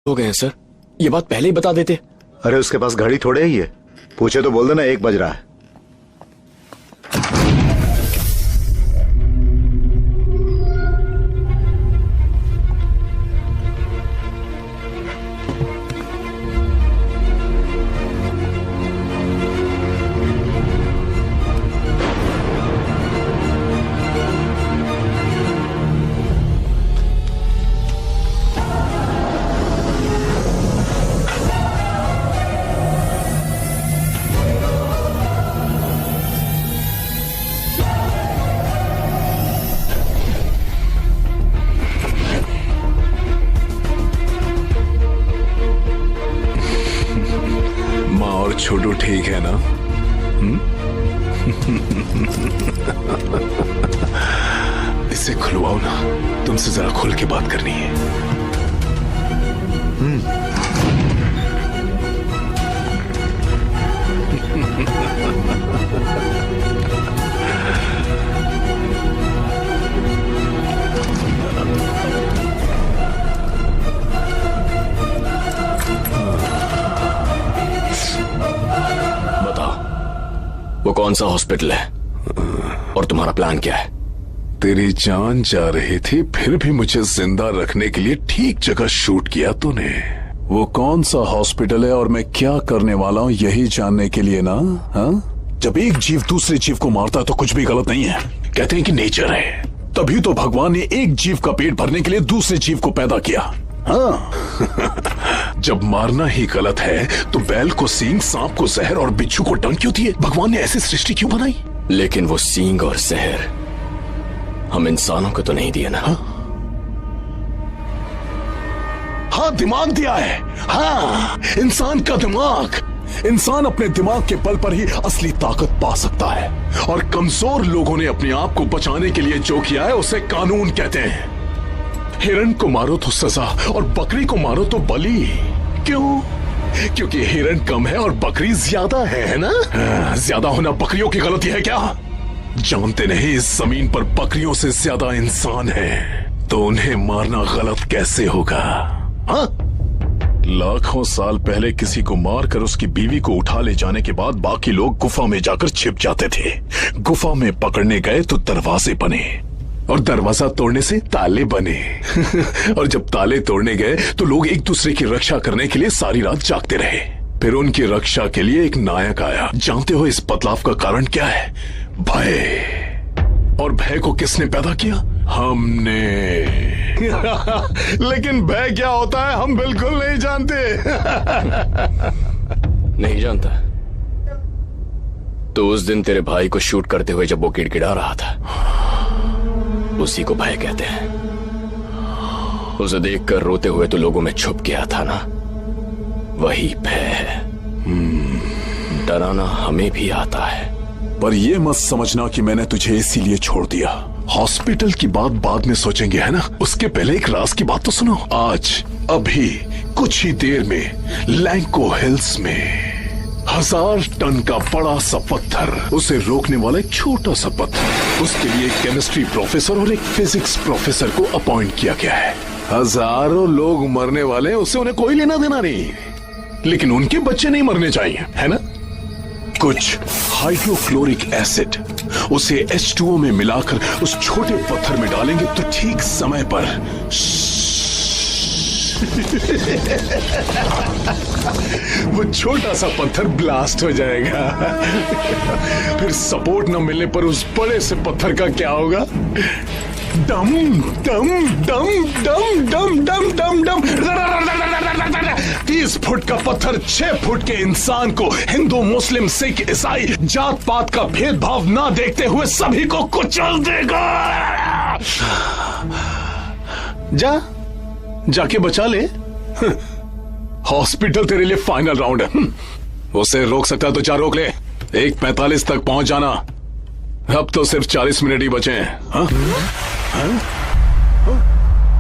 हो गए हैं सर, ये बात पहले ही बता देते। अरे उसके पास घड़ी थोड़े ही है, पूछे तो बोल देना 1 बज रहा है। छोटू ठीक है ना? इसे खुलवाओ ना, तुमसे जरा खुल के बात करनी है। वो कौन सा हॉस्पिटल है और तुम्हारा प्लान क्या है? तेरी जान जा रही थी, फिर भी मुझे जिंदा रखने के लिए ठीक जगह शूट किया तूने। वो कौन सा हॉस्पिटल है और मैं क्या करने वाला हूँ, यही जानने के लिए ना? हाँ? जब एक जीव दूसरे जीव को मारता है तो कुछ भी गलत नहीं है। कहते हैं कि नेचर है, तभी तो भगवान ने एक जीव का पेट भरने के लिए दूसरे जीव को पैदा किया। हाँ। जब मारना ही गलत है तो बैल को सींग, सांप को जहर और बिच्छू को डंक क्यों दिए? भगवान ने ऐसी सृष्टि क्यों बनाई? लेकिन वो सींग और जहर हम इंसानों को तो नहीं दिए ना। हाँ, दिमाग दिया है। हाँ, इंसान का दिमाग। इंसान अपने दिमाग के बल पर ही असली ताकत पा सकता है, और कमजोर लोगों ने अपने आप को बचाने के लिए जो किया है उसे कानून कहते हैं। हिरण को मारो तो सजा और बकरी को मारो तो बलि। क्यों? क्योंकि हिरण कम है और बकरी ज्यादा है ना? ज्यादा होना बकरियों की गलती है क्या? जानते नहीं इस जमीन पर बकरियों से ज्यादा इंसान हैं, तो उन्हें मारना गलत कैसे होगा? हाँ? लाखों साल पहले किसी को मारकर उसकी बीवी को उठा ले जाने के बाद बाकी लोग गुफा में जाकर छिप जाते थे। गुफा में पकड़ने गए तो दरवाजे बने, और दरवाजा तोड़ने से ताले बने। और जब ताले तोड़ने गए तो लोग एक दूसरे की रक्षा करने के लिए सारी रात जागते रहे। फिर उनकी रक्षा के लिए एक नायक आया। जानते हो इस बदलाव का कारण क्या है? भय। और भय को किसने पैदा किया? हमने। लेकिन भय क्या होता है हम बिल्कुल नहीं जानते। नहीं जानता? तो उस दिन तेरे भाई को शूट करते हुए जब वो गिड़गिड़ा रहा था, उसी को भय कहते हैं। उसे देखकर रोते हुए तो लोगों में छुप गया था ना, वही भय है। डराना हमें भी आता है, पर यह मत समझना कि मैंने तुझे इसीलिए छोड़ दिया। हॉस्पिटल की बात बाद में सोचेंगे, है ना? उसके पहले एक राज की बात तो सुनो। आज अभी कुछ ही देर में लैंको हिल्स में 1000 टन का बड़ा सा पत्थर, उसे रोकने वाला एक छोटा सा पत्थर, उसके लिए एक केमिस्ट्री प्रोफेसर और एक फिजिक्स प्रोफेसर को अपॉइंट किया गया है। हजारों लोग मरने वाले हैं, उससे उन्हें कोई लेना देना नहीं, लेकिन उनके बच्चे नहीं मरने चाहिए, है ना? कुछ हाइड्रोक्लोरिक एसिड, उसे H2O में मिलाकर उस छोटे पत्थर में डालेंगे तो ठीक समय पर वो छोटा सा पत्थर ब्लास्ट हो जाएगा। फिर सपोर्ट न मिलने पर उस बड़े से पत्थर का क्या होगा? डम डम डम डम डम डम डम डम। 30 फुट का पत्थर 6 फुट के इंसान को हिंदू, मुस्लिम, सिख, ईसाई जात पात का भेदभाव ना देखते हुए सभी को कुचल देगा। जाके बचा ले। हॉस्पिटल तेरे लिए फाइनल राउंड है। उसे रोक सकता तो जा रोक ले। 1:45 तक पहुंच जाना। अब तो सिर्फ 40 मिनट ही बचे हैं। हाँ? हाँ?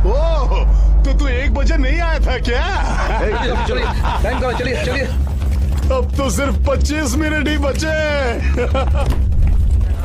ओह, तो तू 1 बजे नहीं आया था क्या? चलिए चलिए। अब तो सिर्फ 25 मिनट ही बचे।